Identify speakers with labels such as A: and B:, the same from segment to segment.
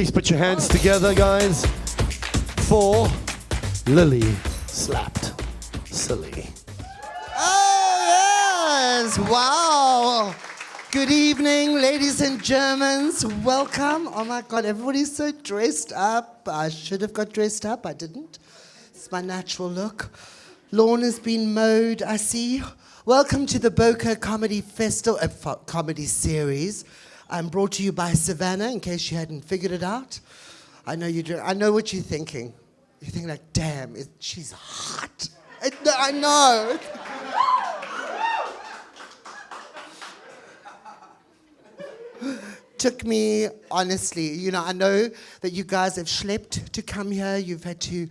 A: Please put your hands together, guys, for Lilly Slaptsilli.
B: Oh, yes! Wow! Good evening, ladies and Germans. Welcome. Oh my God, everybody's so dressed up. I should have got dressed up. I didn't. It's my natural look. Lawn has been mowed, I see. Welcome to the Bokeh Comedy Festival, comedy series. I'm brought to you by Savanna, in case you hadn't figured it out. I know you do. I know what you're thinking. You're thinking like, damn, she's hot. I know. Took me, honestly, I know that you guys have schlepped to come here. You've had to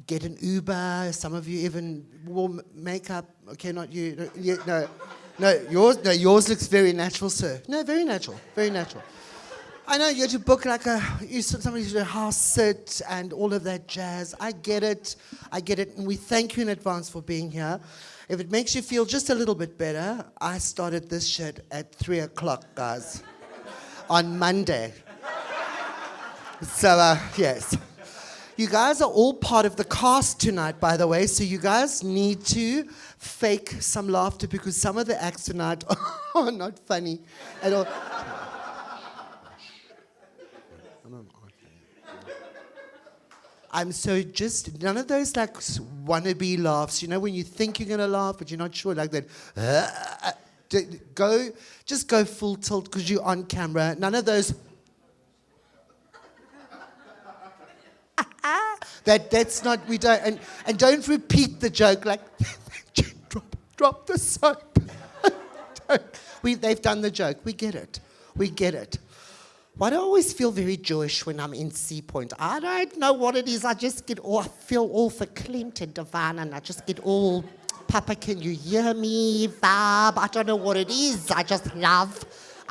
B: get an Uber. Some of you even wore makeup. Okay, not you. No, yours looks very natural, sir. No, very natural, very natural. I know you had to book somebody to do a house sit and all of that jazz. I get it, and we thank you in advance for being here. If it makes you feel just a little bit better, I started this shit at 3 o'clock, guys, on Monday. So, yes. You guys are all part of the cast tonight, by the way, so you guys need to fake some laughter because some of the acts tonight are not funny at all. Just none of those like wannabe laughs, when you think you're going to laugh, but you're not sure, like that. Just go full tilt because you're on camera. None of those. That's not, we don't, and don't repeat the joke like, drop the soap. They've done the joke, we get it. Why do I always feel very Jewish when I'm in Sea Point? I don't know what it is, I feel all verklempt and divine, and I just get all, Papa, can you hear me, vibe? I don't know what it is, I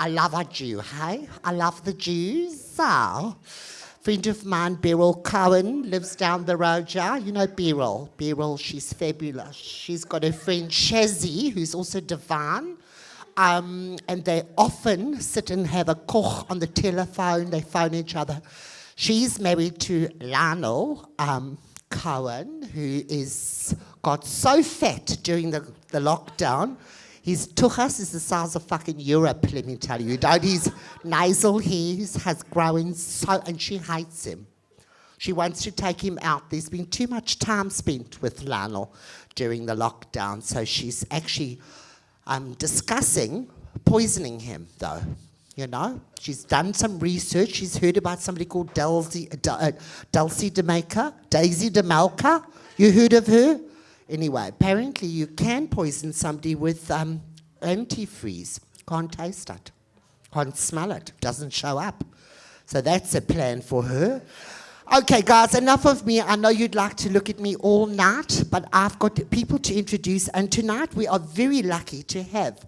B: love a Jew, hey? I love the Jews, friend of mine, Beryl Cohen, lives down the road here. You know Beryl. Beryl, she's fabulous. She's got a friend, Shazzy, who's also divine. And they often sit and have a koch on the telephone. They phone each other. She's married to Lionel Cohen, who got so fat during the lockdown. His tuchus is the size of fucking Europe, let me tell you. His nasal hairs has grown and she hates him. She wants to take him out. There's been too much time spent with Lionel during the lockdown, so she's actually discussing poisoning him, though. She's done some research. She's heard about somebody called Daisy DeMalca. You heard of her? Anyway, apparently you can poison somebody with antifreeze. Can't taste it. Can't smell it. Doesn't show up. So that's a plan for her. Okay, guys, enough of me. I know you'd like to look at me all night, but I've got people to introduce. And tonight we are very lucky to have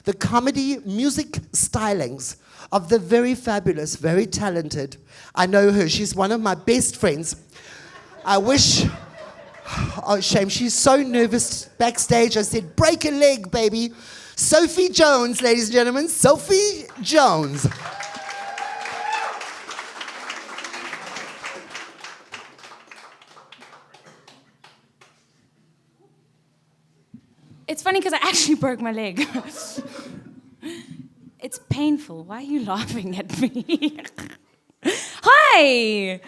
B: the comedy music stylings of the very fabulous, very talented. I know her. She's one of my best friends. I wish... Oh, shame. She's so nervous backstage. I said, break a leg, baby. Sophie Jones, ladies and gentlemen. Sophie Jones.
C: It's funny because I actually broke my leg. It's painful. Why are you laughing at me? Hi!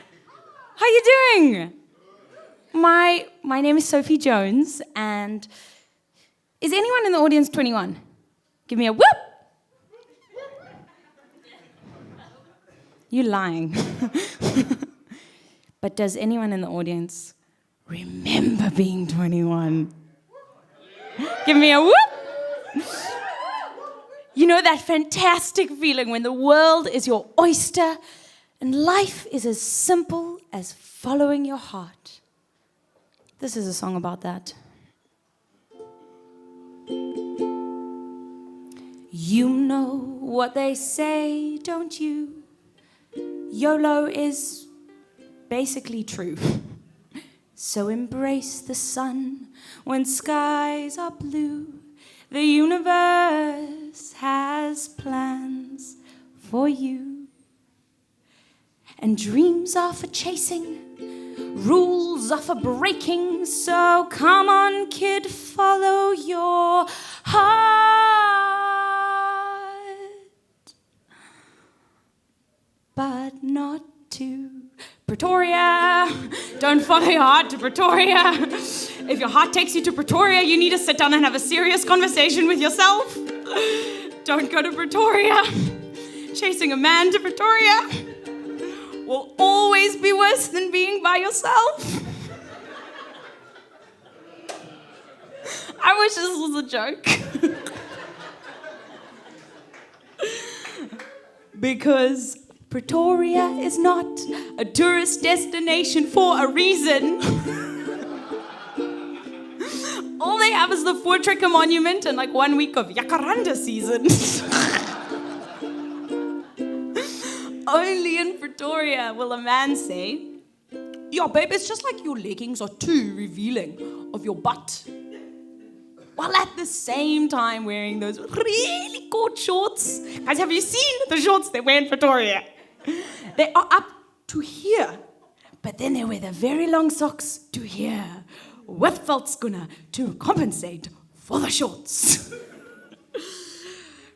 C: How you doing? My name is Sophie Jones, and is anyone in the audience 21? Give me a whoop! You're lying. But does anyone in the audience remember being 21? Give me a whoop! You know that fantastic feeling when the world is your oyster and life is as simple as following your heart. This is a song about that. You know what they say, don't you? YOLO is basically true. So embrace the sun when skies are blue. The universe has plans for you. and dreams are for chasing, rules are for breaking. So come on, kid, follow your heart, but not to Pretoria. Don't follow your heart to Pretoria. If your heart takes you to Pretoria, you need to sit down and have a serious conversation with yourself. Don't go to Pretoria. Chasing a man to Pretoria will always be worse than being by yourself. I wish this was a joke. Because Pretoria is not a tourist destination for a reason. All they have is the Voortrekker Monument and like 1 week of Jacaranda season. Only in Pretoria will a man say, "Yeah, babe, it's just like your leggings are too revealing of your butt." While at the same time wearing those really court shorts. Guys, have you seen the shorts they wear in Pretoria? They are up to here, but then they wear the very long socks to here, with veldskoene to compensate for the shorts.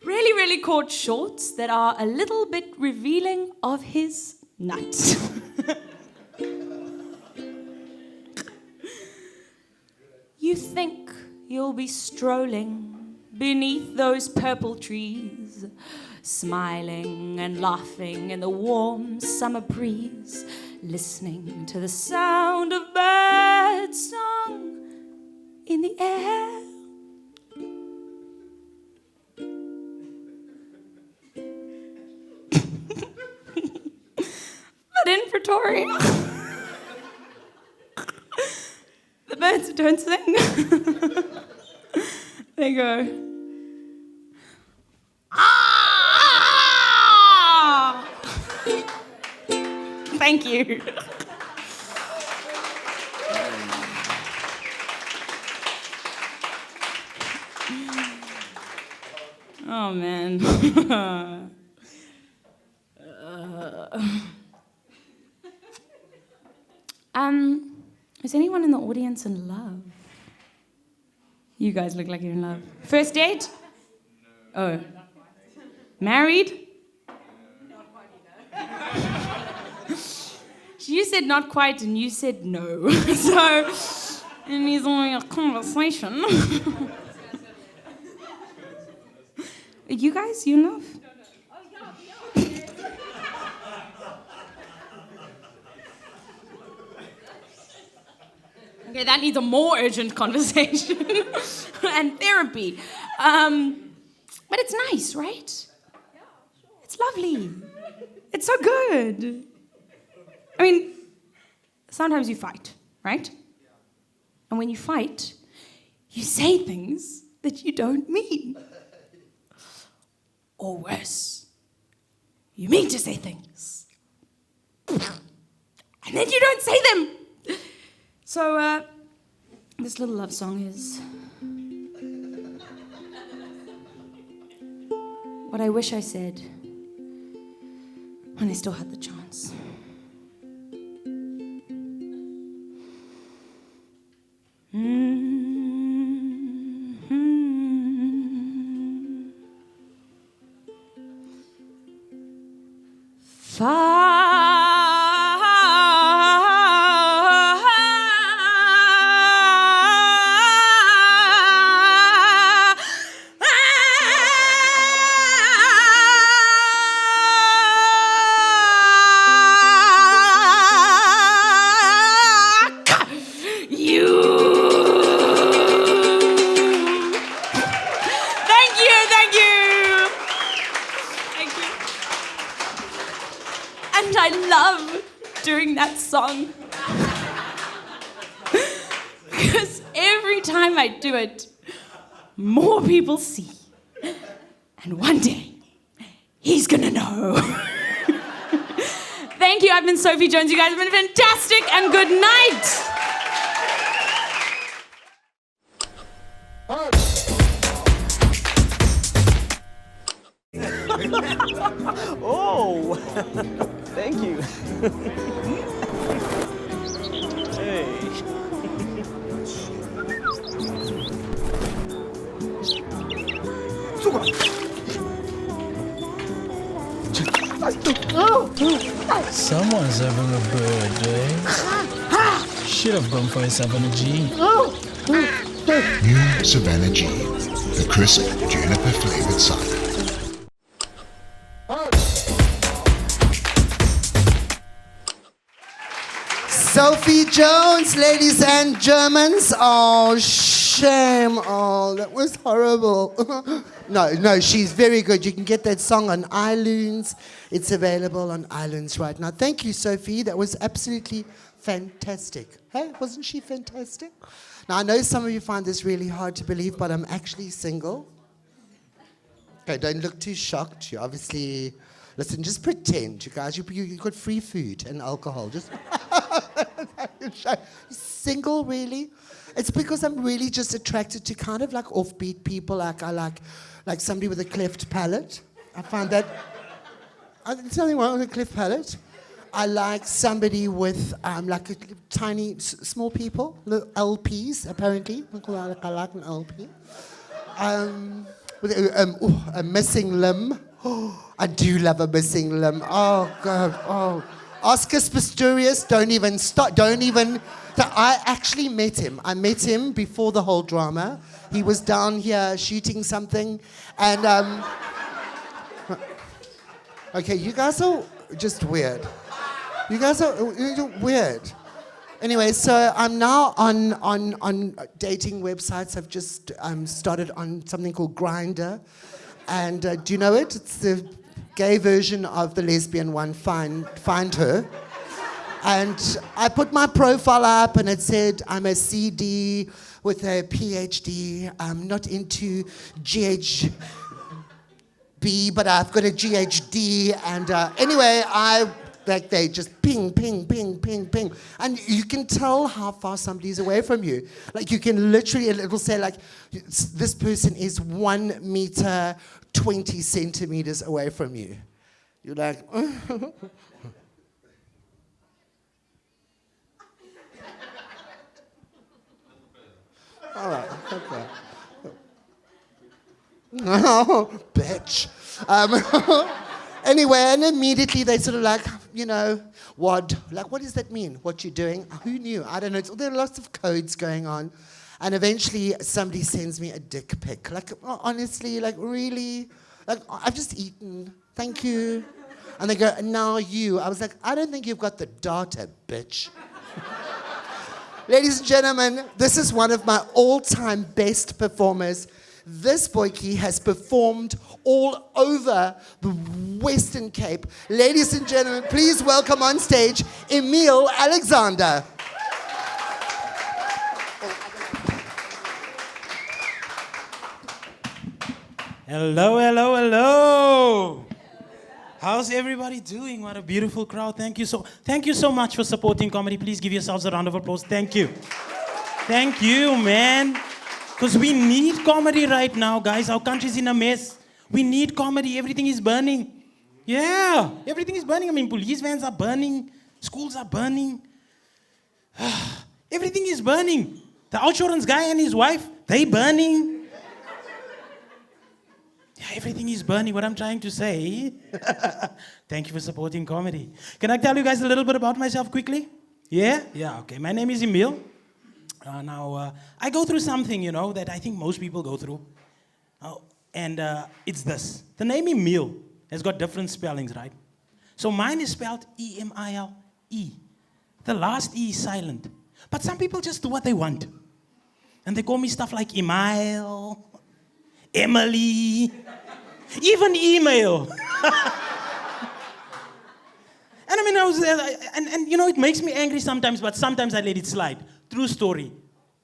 C: Really, really court shorts that are a little bit revealing of his nut. You think you'll be strolling beneath those purple trees, smiling and laughing in the warm summer breeze, listening to the sound of bird song in the air. But in Pretoria, the birds don't sing. They go, ah! Thank you. Oh, man. Is anyone in the audience in love? You guys look like you're in love. First date? No. Oh. Married? Not quite either. You said not quite and you said no. So, it needs only a conversation. You guys, you in love? Okay, that needs a more urgent conversation and therapy. But it's nice, right? Yeah, sure. It's lovely. It's so good. I mean, sometimes you fight, right? And when you fight, you say things that you don't mean. Or worse, you mean to say things. And then you don't say them. So, this little love song is what I wish I said when I still had the chance. Song. Because every time I do it, more people see. And one day, he's gonna know. Thank you, I've been Sophie Jones. You guys have been fantastic and good night.
D: Oh, thank you. Someone's having a birthday. Should have gone for a Savanna G.
E: New Savanna G, the crisp juniper flavored cider.
B: Sophie Jones, ladies and Germans. Oh, shame. Oh, that was horrible. No, she's very good. You can get that song on iTunes. It's available on iTunes right now. Thank you, Sophie. That was absolutely fantastic. Hey, wasn't she fantastic? Now, I know some of you find this really hard to believe, but I'm actually single. Okay, don't look too shocked. You obviously... Listen, just pretend, you guys. You got free food and alcohol. Just... Single, really? It's because I'm really just attracted to kind of like offbeat people. Like I like somebody with a cleft palate. I find that there's nothing wrong with a cleft palate. I like somebody with like a tiny, small people, little LPs. Apparently, I like an LP. With a missing limb. Oh, I do love a missing limb. Oh God. Oh. Oscar Pistorius, don't even start. Don't even. I actually met him. I met him before the whole drama. He was down here shooting something, and okay, you guys are just weird. You guys are weird. Anyway, so I'm now on dating websites. I've just started on something called Grindr, and do you know it? It's the gay version of the lesbian one, Find Her. And I put my profile up and it said I'm a CD with a PhD. I'm not into GHB, but I've got a GHD. And anyway, they just ping, ping, ping, ping, ping. And you can tell how far somebody's away from you. Like you can literally, it'll say like, this person is 1 meter, 20 centimeters away from you. You're like, all right, okay. Oh, bitch. Anyway, and immediately they sort of like, you know, what does that mean? What you're doing? Who knew? I don't know. There are lots of codes going on. And eventually somebody sends me a dick pic. Like, honestly, like, really? Like, I've just eaten. Thank you. And they go, and now you. I was like, I don't think you've got the data, bitch. Ladies and gentlemen, this is one of my all-time best performers. This Bokeh has performed all over the Western Cape. Ladies and gentlemen, please welcome on stage Emile Alexander.
F: Hello, hello, hello. How's everybody doing? What a beautiful crowd. Thank you so much for supporting comedy. Please give yourselves a round of applause. Thank you. Thank you, man. Because we need comedy right now, guys. Our country's in a mess. We need comedy. Everything is burning. Yeah, everything is burning. I mean, police vans are burning. Schools are burning. Everything is burning. The outsurance guy and his wife, they burning. Yeah, everything is burning. What I'm trying to say. Thank you for supporting comedy. Can I tell you guys a little bit about myself quickly? Yeah? Yeah, okay. My name is Emile. Now, I go through something, you know, that I think most people go through. And it's this. The name Emile has got different spellings, right? So mine is spelled E-M-I-L-E. The last E is silent. But some people just do what they want. And they call me stuff like Emile, Emily, even email. And I mean, and you know, it makes me angry sometimes, but sometimes I let it slide. True story.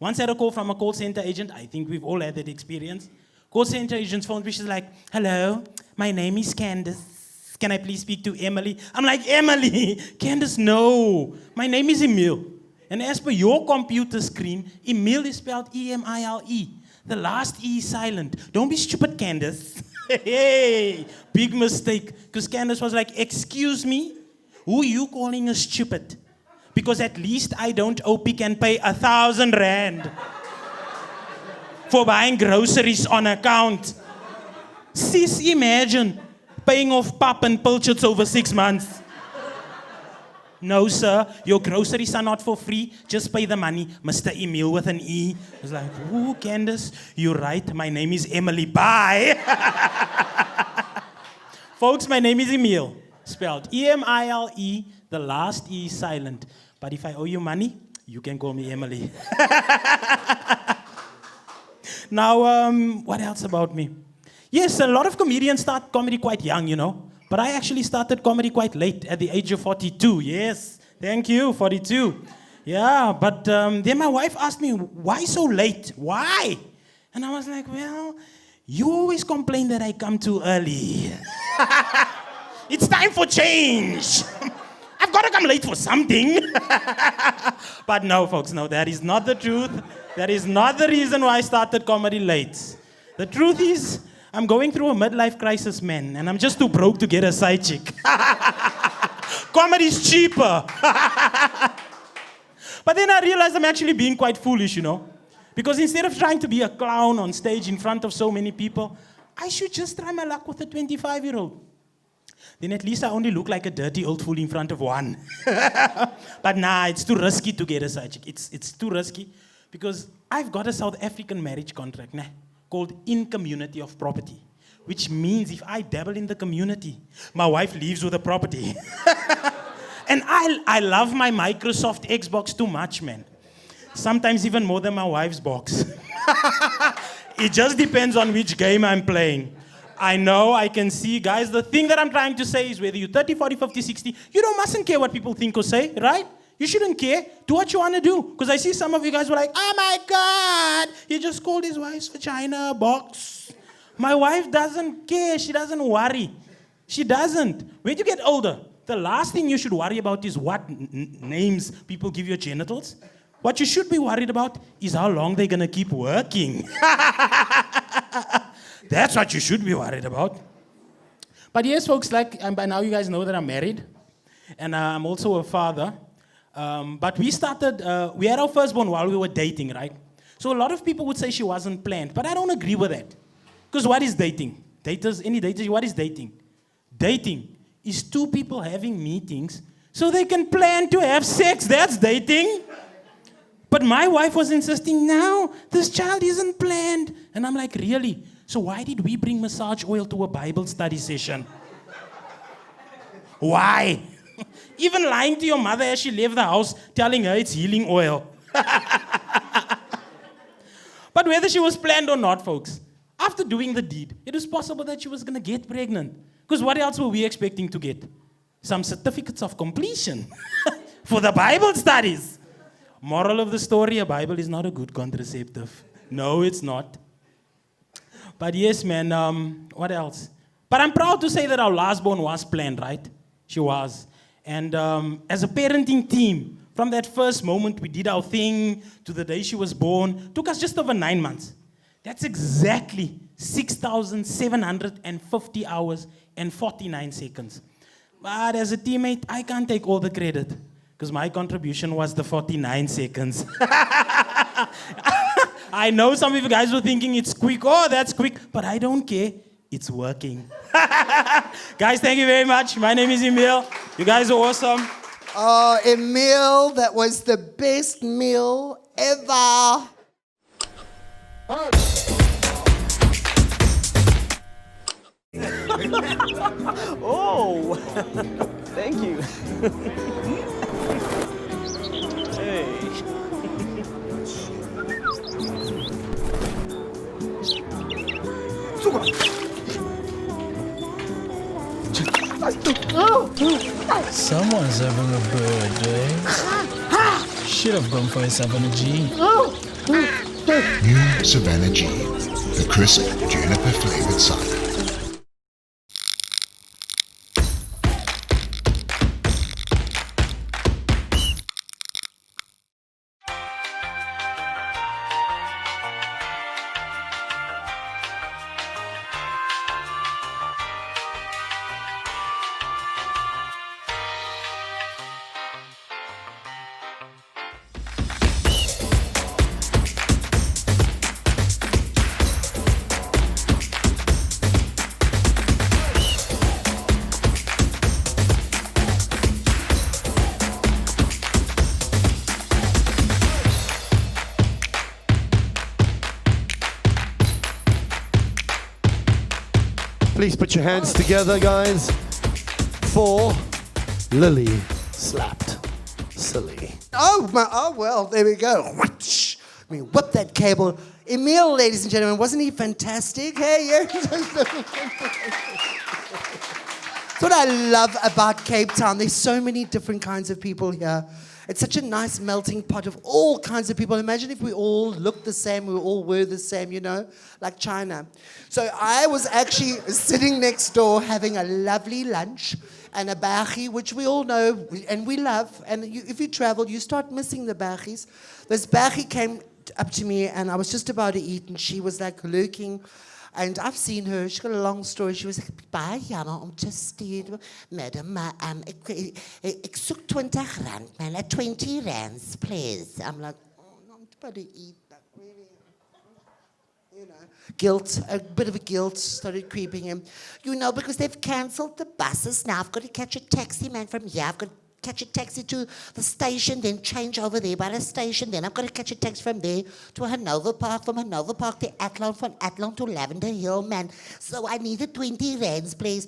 F: Once I had a call from a call center agent. I think we've all had that experience. Call center agent's phone, which is like, hello, my name is Candace. Can I please speak to Emily? I'm like, Emily, Candace, no. My name is Emile. And as per your computer screen, Emile is spelled E-M-I-L-E. The last E is silent. Don't be stupid, Candace. Hey, big mistake. Because Candace was like, excuse me, who you calling a stupid? Because at least I don't owe Pick and Pay 1,000 rand for buying groceries on account. Sis, imagine paying off pap and pilchards over 6 months. No, sir, your groceries are not for free. Just pay the money. Mr. Emile with an E. I was like, ooh, Candace, you're right. My name is Emily. Bye. Folks, my name is Emile. Spelled E-M-I-L-E. The last E is silent. But if I owe you money, you can call me Emily. Now, what else about me? Yes, a lot of comedians start comedy quite young, you know. But I actually started comedy quite late, at the age of 42. Yes, thank you, 42. Yeah, but then my wife asked me, why so late? Why? And I was like, well, you always complain that I come too early. It's time for change. I've got to come late for something. But no, folks, no, that is not the truth. That is not the reason why I started comedy late. The truth is, I'm going through a midlife crisis, man, and I'm just too broke to get a side chick. Comedy's cheaper. But then I realized I'm actually being quite foolish, you know. Because instead of trying to be a clown on stage in front of so many people, I should just try my luck with a 25-year-old. Then at least I only look like a dirty old fool in front of one. But nah, it's too risky to get a side chick. It's too risky because I've got a South African marriage contract, nah, called in community of property, which means if I dabble in the community, my wife leaves with the property. And I love my Microsoft Xbox too much, man. Sometimes even more than my wife's box. It just depends on which game I'm playing. I know, I can see, guys, the thing that I'm trying to say is whether you're 30, 40, 50, 60, you mustn't care what people think or say, right? You shouldn't care. Do what you want to do. Because I see some of you guys were like, oh my God, he just called his wife's vagina a box. My wife doesn't care. She doesn't worry. She doesn't. When you get older, the last thing you should worry about is what names people give your genitals. What you should be worried about is how long they're going to keep working. That's what you should be worried about. But yes, folks, like by now you guys know that I'm married. And I'm also a father. But we had our firstborn while we were dating, right? So a lot of people would say she wasn't planned. But I don't agree with that. Because what is dating? Any daters, what is dating? Dating is two people having meetings so they can plan to have sex. That's dating. But my wife was insisting, no, this child isn't planned. And I'm like, really? So why did we bring massage oil to a Bible study session? Why? Even lying to your mother as she left the house, telling her it's healing oil. But whether she was planned or not, folks, after doing the deed, it was possible that she was going to get pregnant. Because what else were we expecting to get? Some certificates of completion for the Bible studies. Moral of the story, a Bible is not a good contraceptive. No, it's not. But yes, man, what else? But I'm proud to say that our lastborn was planned, right? She was. And as a parenting team, from that first moment we did our thing to the day she was born, took us just over 9 months. That's exactly 6,750 hours and 49 seconds. But as a teammate, I can't take all the credit because my contribution was the 49 seconds. I know some of you guys were thinking it's quick. Oh, that's quick. But I don't care. It's working. Guys, thank you very much. My name is Emile. You guys are awesome.
B: Oh, Emile, that was the best meal ever.
G: Oh, thank you. Hey.
D: Someone's having a birthday. Should have gone for a Savanna G.
E: New Savanna G, the crisp juniper flavored cider.
A: Please put your hands together, guys, for Lilly Slaptsilli.
B: Oh, well, there we go. I mean, whip that cable. Emile, ladies and gentlemen, wasn't he fantastic? Hey, yeah. That's what I love about Cape Town. There's so many different kinds of people here. It's such a nice melting pot of all kinds of people. Imagine if we all looked the same, we all were the same, you know, like China. So I was actually sitting next door having a lovely lunch and a bagi, which we all know and we love. And if you travel, you start missing the baggies. This bagi came up to me and I was just about to eat and she was like lurking. And I've seen her, she's got a long story. She was like, baie jammer om te stuur, madam, maar ek soek 20 rand, man, 20 rands, please. I'm like, oh, I'm about to eat, like, really, you know. Guilt, a bit of a guilt started creeping in. You know, because they've cancelled the buses now. I've got to catch a taxi, man, from here. I've got to catch a taxi to the station, then change over there by the station. Then I've got to catch a taxi from there to Hanover Park, from Hanover Park to Athlone, from Athlone to Lavender Hill, man. So I needed 20 rands, please.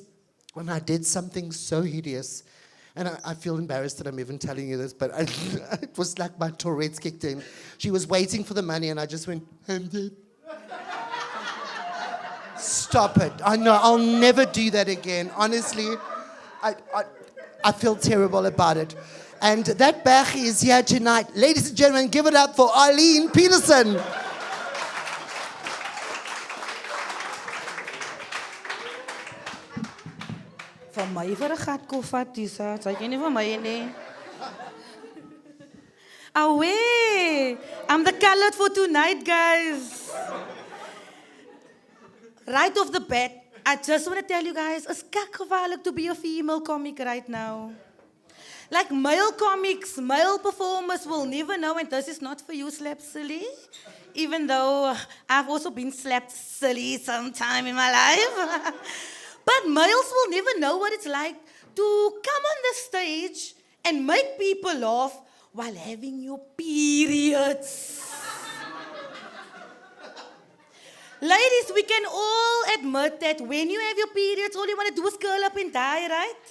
B: And I did something so hideous. And I feel embarrassed that I'm even telling you this, but it was like my Tourette's kicked in. She was waiting for the money, and I just went, I'm dead. Stop it. I know, I'll never do that again. Honestly, I feel terrible about it. And that bagi is here tonight. Ladies and gentlemen, give it up for Arlene Petersen.
H: Van my vir 'n gat koffat, Tisa. Sy ken nie van my nie. Away! I'm the colored for tonight, guys. Right off the bat, I just want to tell you guys, it's kakgevaarlik to be a female comic right now. Like male comics, male performers will never know, and this is not for you, Slaptsilli. Even though I've also been slapped silly sometime in my life. But males will never know what it's like to come on the stage and make people laugh while having your periods. Ladies, we can all admit that when you have your periods, all you want to do is curl up and die, right?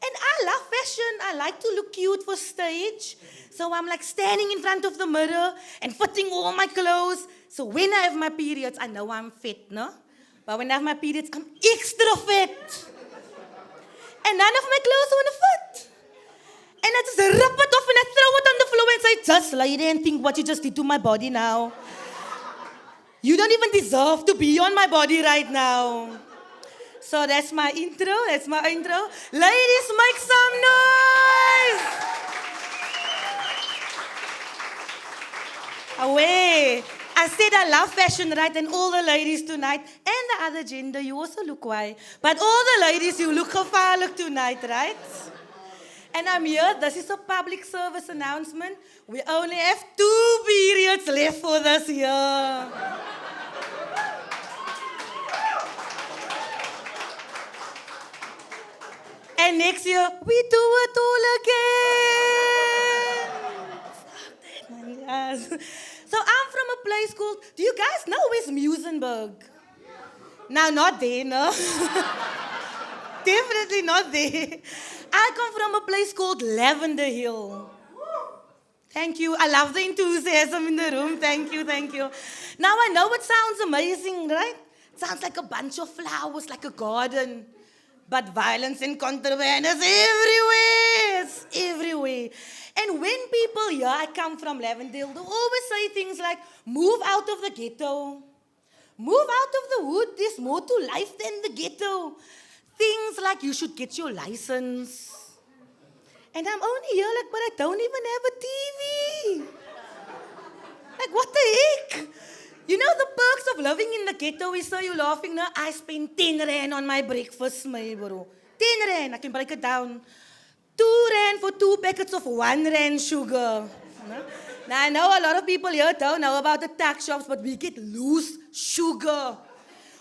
H: And I love fashion. I like to look cute for stage. So I'm like standing in front of the mirror and fitting all my clothes. So when I have my periods, I know I'm fit, no? But when I have my periods, I'm extra fit. And none of my clothes want to fit. And I just rip it off and I throw it on the floor and say, just lie there and think what you just did to my body now. You don't even deserve to be on my body right now. So that's my intro. Ladies, make some noise! Away. I said I love fashion, right? And all the ladies tonight, and the other gender, you also look white. But all the ladies, you look gevaarlijk tonight, right? And I'm here, this is a public service announcement. We only have 2 periods left for this year. And next year, we do it all again. Fuck that, man, yes. So I'm from a place called, do you guys know where's Muizenberg? No, not there, no. Definitely not there. I come from a place called Lavender Hill. Thank you. I love the enthusiasm in the room. Thank you. Now I know it sounds amazing, right? It sounds like a bunch of flowers, like a garden. But violence and contraband is everywhere. It's everywhere. And when people hear I come from Lavendale, they always say things like, move out of the ghetto. Move out of the hood. There's more to life than the ghetto. Things like you should get your license. And I'm only here like, but I don't even have a TV. Like, what the heck? You know the perks of living in the ghetto is, so you're laughing now. I spend 10 rand on my breakfast, my bro. 10 rand, I can break it down. 2 rand for 2 packets of 1 rand sugar. Now, I know a lot of people here don't know about the tax shops, but we get loose sugar.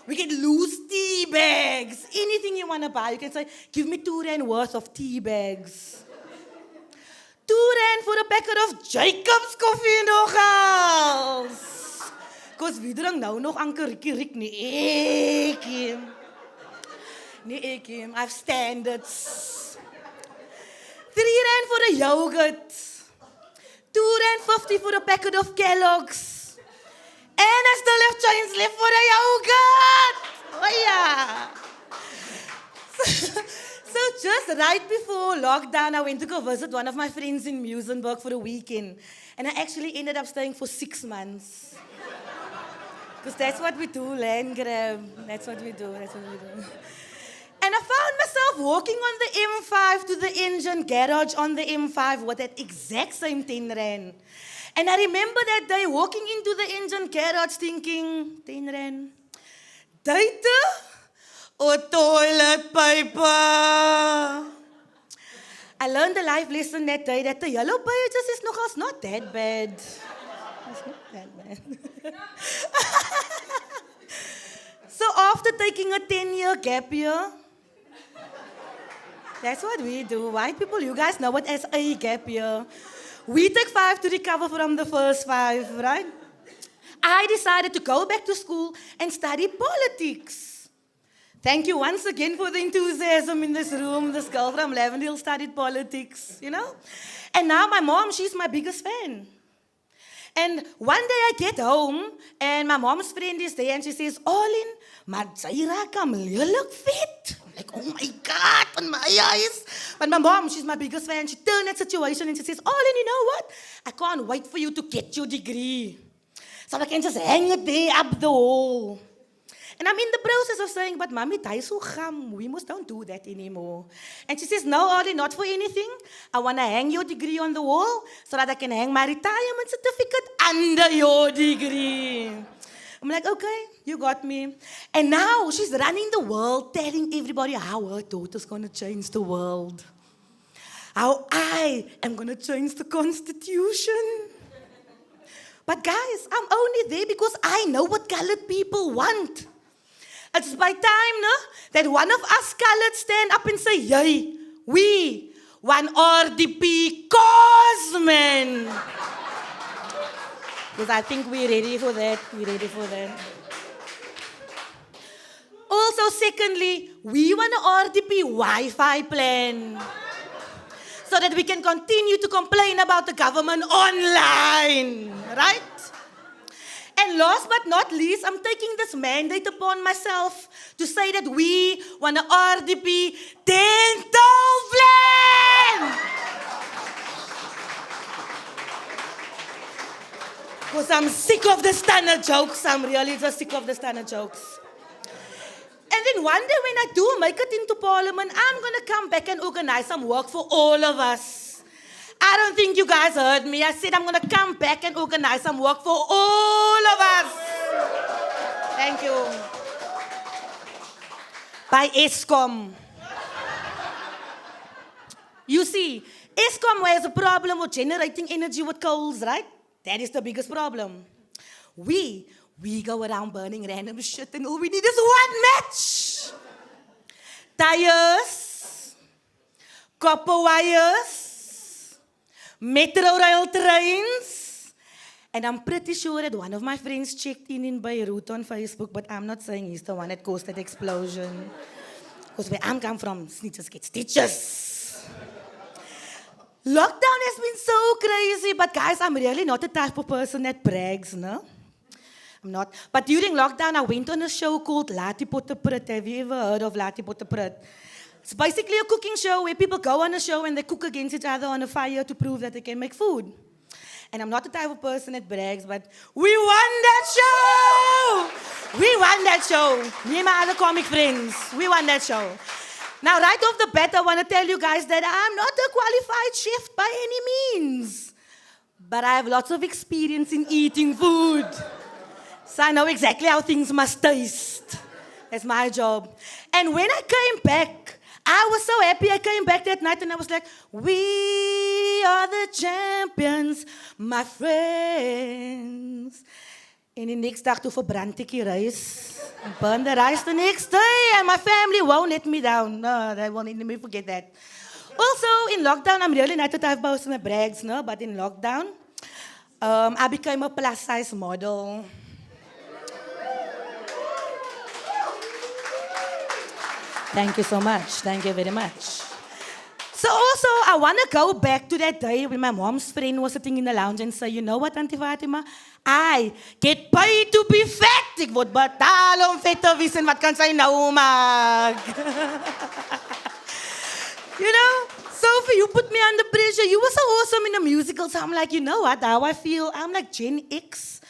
H: We get loose tea bags. Anything you want to buy, you can say, give me 2 rand worth of tea bags. 2 rand for a packet of Jacob's coffee nogals. Because we drink nou nog anker Rikkie Rik nie. Nee, Kim, I have standards. 3 rand for a yogurt. 2.50 for a packet of Kellogg's. And I still have change left for a yogurt. Oh yeah. So just right before lockdown, I went to go visit one of my friends in Muizenberg for a weekend. And I actually ended up staying for 6 months. Because that's what we do, land grab. That's what we do. And I found myself walking on the M5 to the engine garage on the M5 with that exact same 10 rand. And I remember that day walking into the engine garage thinking, 10 rand, data or toilet paper? I learned a life lesson that day that the yellow pages is nogals not that bad. It's not that bad. So after taking a 10-year gap year, that's what we do. White people, you guys know it as a gap year. We take 5 to recover from the first 5, right? I decided to go back to school and study politics. Thank you once again for the enthusiasm in this room. This girl from Lavendale studied politics, you know? And now my mom, she's my biggest fan. And one day I get home and my mom's friend is there and she says, Arlene, maar sy raak am lelik vet. I'm like, oh my God, on my eyes. But my mom, she's my biggest fan. She turned that situation and she says, Arlene, you know what? I can't wait for you to get your degree. So I can just hang it there up the wall. And I'm in the process of saying, but mommy, that is so gam. We must don't do that anymore. And she says, no, Arlene, not for anything. I want to hang your degree on the wall so that I can hang my retirement certificate under your degree. I'm like, okay, you got me. And now she's running the world, telling everybody how her daughter's going to change the world. How I am going to change the Constitution. But guys, I'm only there because I know what colored people want. It's by time that one of us colored stand up and say, yay, we want RDP Cosman. Because I think we're ready for that. Also, secondly, we want an RDP Wi-Fi plan. So that we can continue to complain about the government online, right? And last but not least, I'm taking this mandate upon myself to say that we want an RDP dental plan. Because I'm sick of the standard jokes. I'm really just sick of the standard jokes. And then one day when I do make it into Parliament, I'm going to come back and organize some work for all of us. I don't think you guys heard me. I said I'm going to come back and organize some work for all of us. Thank you. By Eskom. You see, Eskom has a problem with generating energy with coals, right? That is the biggest problem. We go around burning random shit and all we need is one match. Tires, copper wires, metro rail trains. And I'm pretty sure that one of my friends checked in Beirut on Facebook, but I'm not saying he's the one that caused that explosion. Because where I'm come from, snitches get stitches. Lockdown has been so crazy, but guys, I'm really not the type of person that brags, no? I'm not. But during lockdown, I went on a show called Lati Potterprit. Have you ever heard of Lati Potterprit? It's basically a cooking show where people go on a show and they cook against each other on a fire to prove that they can make food. And I'm not the type of person that brags, but we won that show! We won that show. Me and my other comic friends, we won that show. Now, right off the bat, I want to tell you guys that I'm not a qualified chef by any means. But I have lots of experience in eating food. So I know exactly how things must taste. That's my job. And when I came back, I was so happy. I came back that night and I was like, we are the champions, my friends. En die next dag toe verbrand ek die rice. Burn the rice the next day and my family won't let me down. No, they won't let me forget that. Also, in lockdown, I'm really not the type of person that brags, no? But in lockdown, I became a plus-size model. Thank you so much. Thank you very much. So also, I want to go back to that day when my mom's friend was sitting in the lounge and say, you know what, Auntie Fatima? I get paid to be fat. Ek word betaal om vet te wees en wat kan sy nou maak? You know, Sophie, you put me under pressure. You were so awesome in the musical. So I'm like, you know what, how I feel? I'm like Gen X.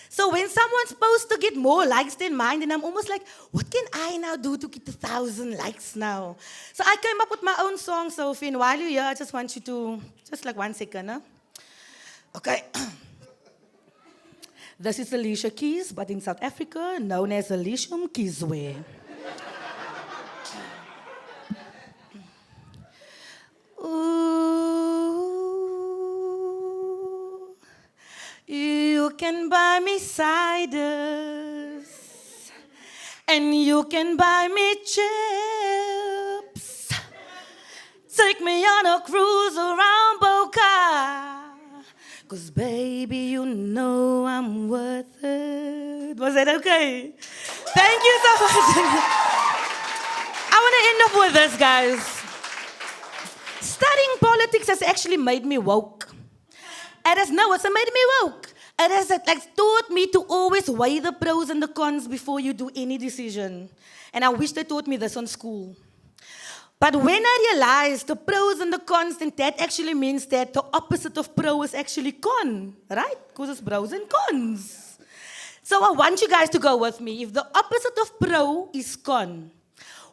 H: So when someone's supposed to get more likes than mine, then I'm almost like, what can I now do to get 1,000 likes now? So I came up with my own song, Sophie, and while you're here, I just want you to, just like 1 second, huh? Okay. This is Alicia Keys, but in South Africa, known as Alicia Mkizwe. Ooh, you can buy me ciders, and you can buy me chips. Take me on a cruise around Bokeh, 'cause baby, you know I'm worth it. Was that okay? Thank you so much. I want to end up with this, guys. Studying politics has actually made me woke. It has made me woke. It has taught me to always weigh the pros and the cons before you do any decision. And I wish they taught me this on school. But when I realized the pros and the cons, then that actually means that the opposite of pro is actually con, right? Because it's pros and cons. So I want you guys to go with me. If the opposite of pro is con,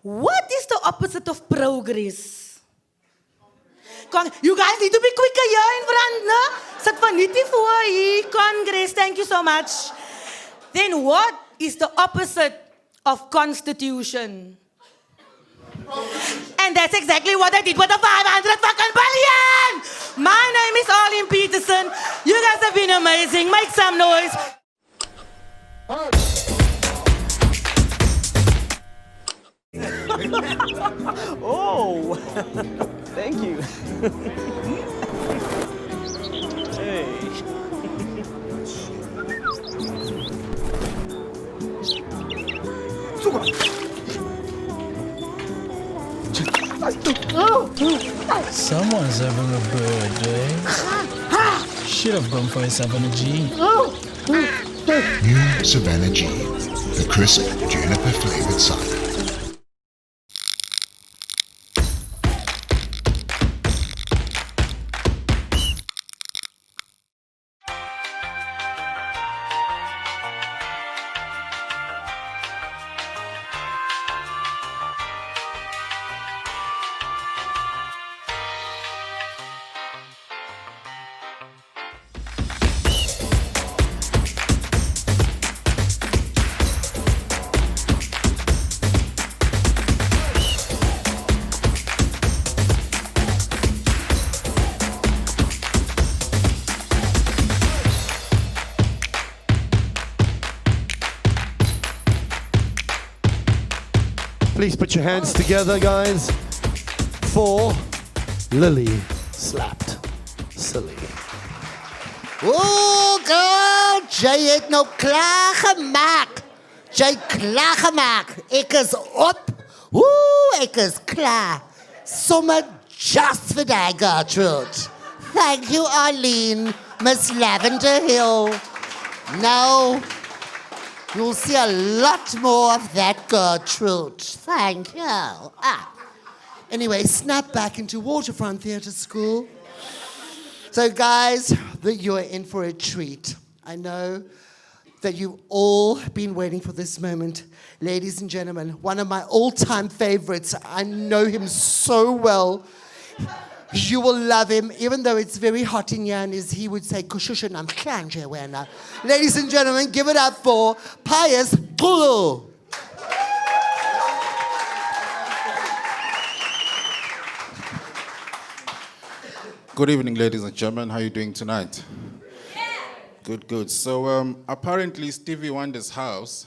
H: what is the opposite of progress? You guys need to be quicker here in front, no? Sit van niet voor hier, Congress, thank you so much. Then what is the opposite of constitution? And that's exactly what I did with the 500 fucking billion! My name is Arlene Petersen. You guys have been amazing. Make some noise.
G: Oh, thank you. Hey.
D: Someone's having a birthday. Should have gone for a Savanna G.
E: New Savanna G, the crisp juniper flavored cider.
A: Please put your hands together, guys, for Lilly Slaptsilli.
B: Ooh, girl, jy het nou klaar gemaak. Jy klaar gemaak. Ek is op. Ooh, ek is klaar. Sommer just for that, Gertrude. Thank you, Arlene, Miss Lavender Hill. Now, you'll see a lot more of that, Gertrude. Thank you. Anyway, snap back into Waterfront Theatre School. So, guys, you're in for a treat. I know that you've all been waiting for this moment. Ladies and gentlemen, one of my all-time favorites. I know him so well. You will love him, even though it's very hot in here, and as he would say, Kushusha namhlanje wena. Ladies and gentlemen, give it up for Pius Xulu.
I: Good evening, ladies and gentlemen. How are you doing tonight? Yeah. Good, good. So apparently Stevie Wonder's house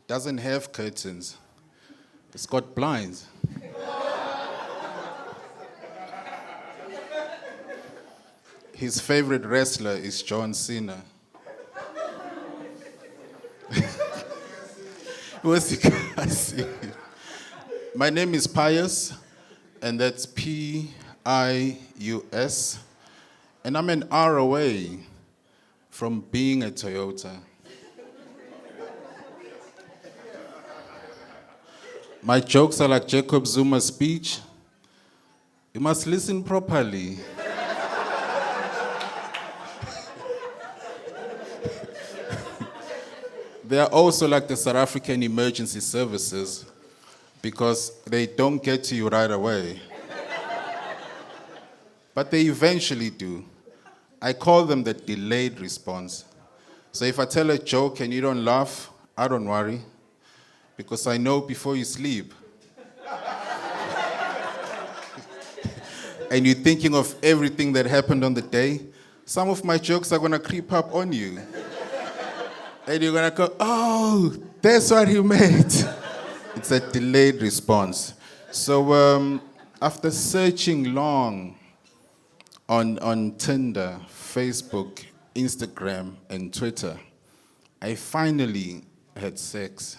I: doesn't have curtains. It's got blinds. His favorite wrestler is John Cena. What's the guy? My name is Pius, and that's Pius, and I'm an hour away from being a Toyota. My jokes are like Jacob Zuma's speech. You must listen properly. They are also like the South African emergency services because they don't get to you right away. But they eventually do. I call them the delayed response. So if I tell a joke and you don't laugh, I don't worry, because I know before you sleep. And you're thinking of everything that happened on the day, some of my jokes are gonna creep up on you. And you're gonna go, oh, that's what he meant. It's a delayed response. So after searching long on Tinder, Facebook, Instagram, and Twitter, I finally had sex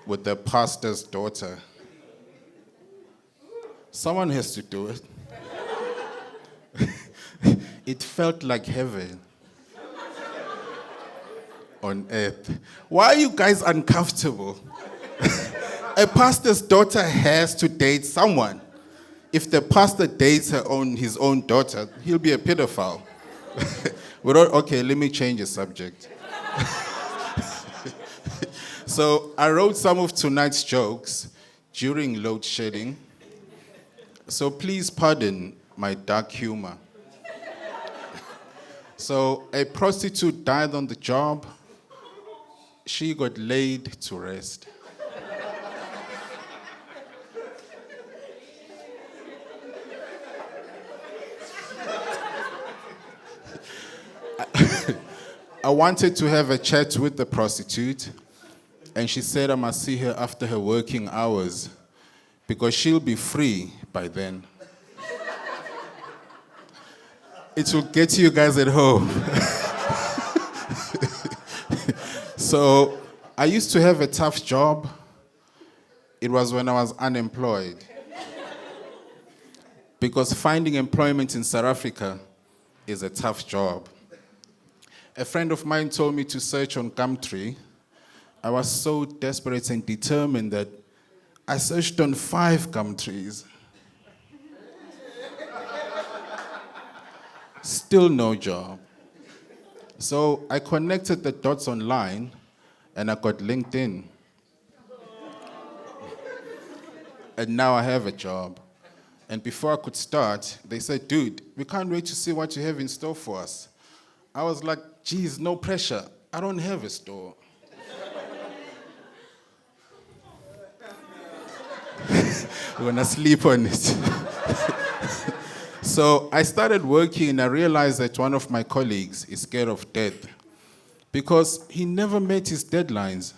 I: with the pastor's daughter. Someone has to do it. It felt like heaven on earth. Why are you guys uncomfortable? A pastor's daughter has to date someone. If the pastor dates his own daughter, he'll be a pedophile. Okay, let me change the subject. So I wrote some of tonight's jokes during load shedding. So please pardon my dark humor. So a prostitute died on the job. She got laid to rest. I wanted to have a chat with the prostitute, and she said I must see her after her working hours because she'll be free by then. It will get you guys at home. So I used to have a tough job. It was when I was unemployed. Because finding employment in South Africa is a tough job. A friend of mine told me to search on Gumtree. I was so desperate and determined that I searched on 5 Gumtrees. Still no job. So I connected the dots online and I got LinkedIn. And now I have a job. And before I could start, they said, dude, we can't wait to see what you have in store for us. I was like, geez, no pressure. I don't have a store. We're gonna sleep on it. So I started working and I realized that one of my colleagues is scared of death because he never met his deadlines.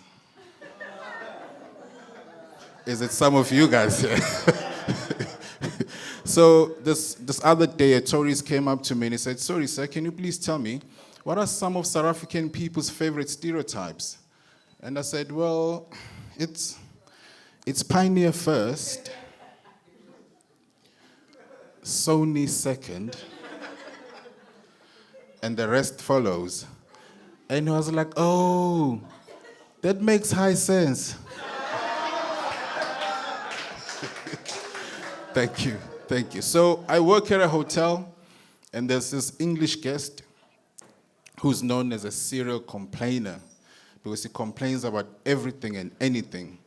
I: Is it some of you guys here? So this other day, a tourist came up to me and he said, sorry, sir, can you please tell me, what are some of South African people's favorite stereotypes? And I said, well, it's Pioneer first, Sony second, and the rest follows. And I was like, oh, that makes high sense. Thank you. So I work at a hotel, and there's this English guest who's known as a serial complainer because he complains about everything and anything.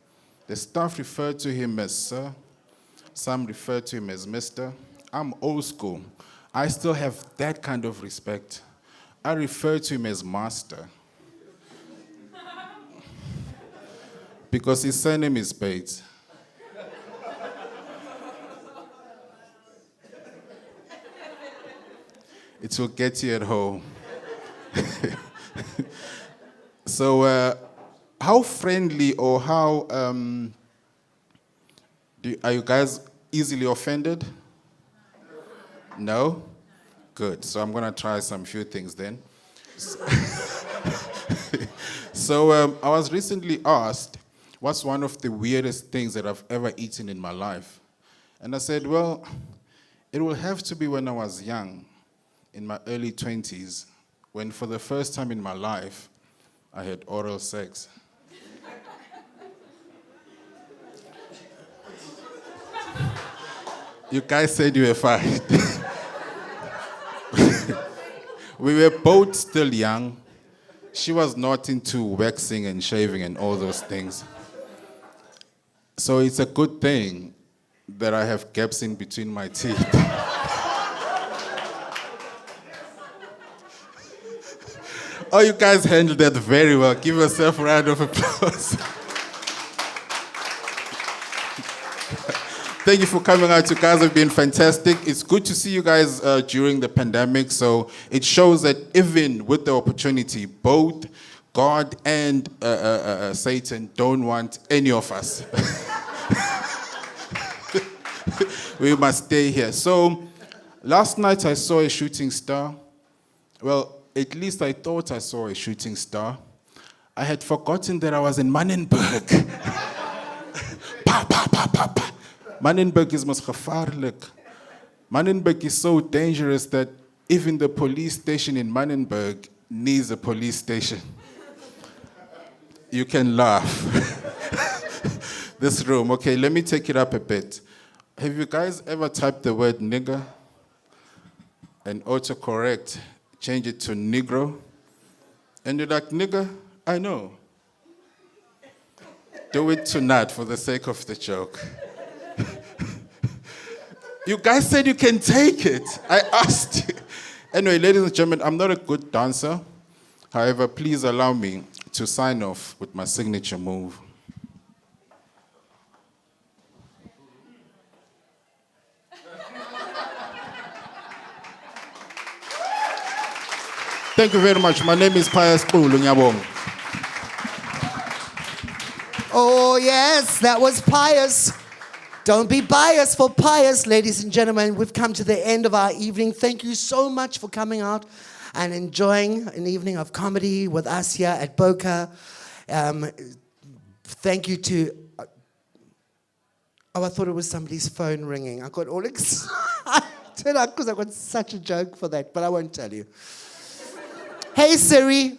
I: The staff refer to him as sir. Some refer to him as mister. I'm old school. I still have that kind of respect. I refer to him as master because his surname is Bates. It will get you at home. So, how friendly or how are you guys easily offended? No? Good. So I'm gonna try some few things then. So I was recently asked, what's one of the weirdest things that I've ever eaten in my life? And I said, well, it will have to be when I was young, in my early 20s, when for the first time in my life, I had oral sex. You guys said you were fine. We were both still young. She was not into waxing and shaving and all those things. So it's a good thing that I have gaps in between my teeth. Oh, you guys handled that very well. Give yourself a round of applause. Thank you for coming out. You guys have been fantastic. It's good to see you guys during the pandemic. So it shows that even with the opportunity, both God and Satan don't want any of us. We must stay here. So last night I saw a shooting star. Well, at least I thought I saw a shooting star. I had forgotten that I was in Manenberg. Pa, pa, pa, pa, pa. Manenberg is mos gevaarlik. Manenberg is so dangerous that even the police station in Manenberg needs a police station. You can laugh. This room, okay, let me take it up a bit. Have you guys ever typed the word nigger and autocorrect, change it to negro? And you're like, nigger, I know. Do it tonight for the sake of the joke. You guys said you can take it. I asked you. Anyway, ladies and gentlemen, I'm not a good dancer. However, please allow me to sign off with my signature move. Thank you very much. My name is Pius.
B: Oh, yes, that was Pius. Don't be biased for Pius, ladies and gentlemen. We've come to the end of our evening. Thank you so much for coming out and enjoying an evening of comedy with us here at Bokeh. Thank you to... Oh, I thought it was somebody's phone ringing. I got all excited because I got such a joke for that, but I won't tell you. Hey, Siri.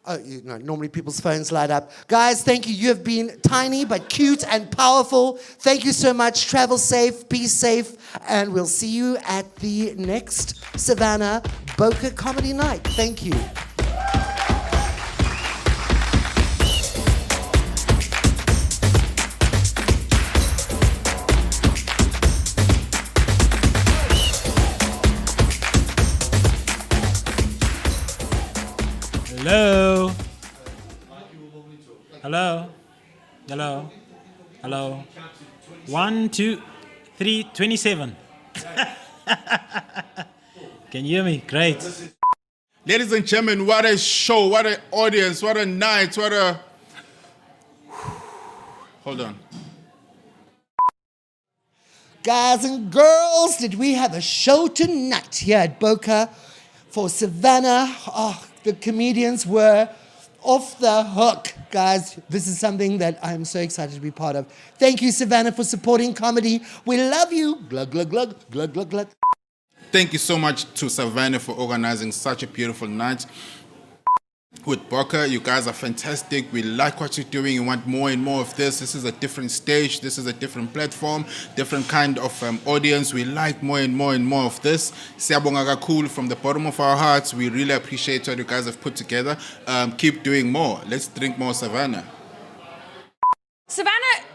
B: Oh, you know, normally people's phones light up. Guys, thank you. You have been tiny but cute and powerful. Thank you so much. Travel safe, be safe, and we'll see you at the next Savanna Bokeh Comedy Night. Thank you.
F: Hello. Hello. Hello. Hello. 1, 2, 3, 27. Can you hear me? Great.
I: Ladies and gentlemen, what a show, what an audience, what a night, what a... Hold on.
B: Guys and girls, did we have a show tonight here at Bokeh for Savanna? Oh, the comedians were off the hook. Guys, this is something that I'm so excited to be part of. Thank you, Savanna, for supporting comedy. We love you. Glug, glug, glug, glug, glug, glug.
I: Thank you so much to Savanna for organizing such a beautiful night with Bokeh. You guys are fantastic. We like what you're doing. You want more and more of this. This is a different stage. This is a different platform, different kind of audience. We like more and more and more of this. Siyabonga kakhulu from the bottom of our hearts. We really appreciate what you guys have put together. Keep doing more. Let's drink more Savanna.
C: Savanna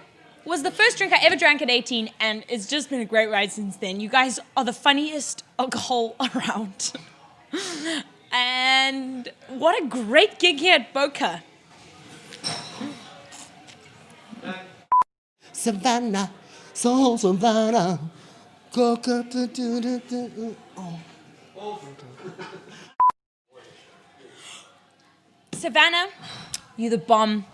C: was the first drink I ever drank at 18, and it's just been a great ride since then. You guys are the funniest alcohol around. And what a great gig here at Bokeh.
B: Savanna, so Savanna. Oh.
C: Savanna, you're the bomb.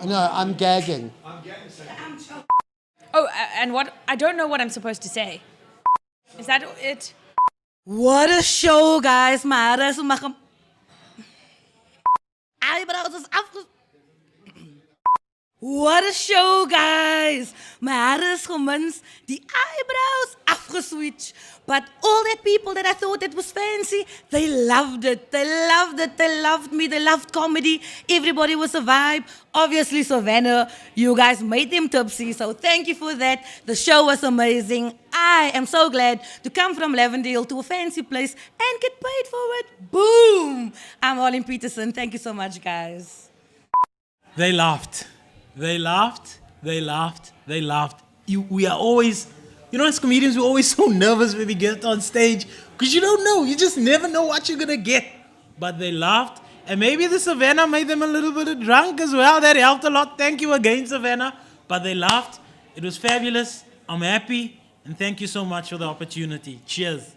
B: No, I'm gagging.
C: Oh, and what? I don't know what I'm supposed to say. Is that it?
H: What a show, guys. eyebrows is afge... What a show, guys! My hair is gemins, die eyebrows afgeswitcht. But all that people that I thought that was fancy, they loved it. They loved it. They loved me. They loved comedy. Everybody was a vibe. Obviously, Savanna, you guys made them tipsy, so thank you for that. The show was amazing. I am so glad to come from Lavendale to a fancy place and get paid for it. Boom! I'm Arlene Petersen. Thank you so much, guys.
F: They laughed. They laughed. They laughed. They laughed. We are always, as comedians, we're always so nervous when we get on stage because you don't know. You just never know what you're going to get. But they laughed. And maybe the Savanna made them a little bit drunk as well. That helped a lot. Thank you again, Savanna. But they laughed. It was fabulous. I'm happy. And thank you so much for the opportunity. Cheers.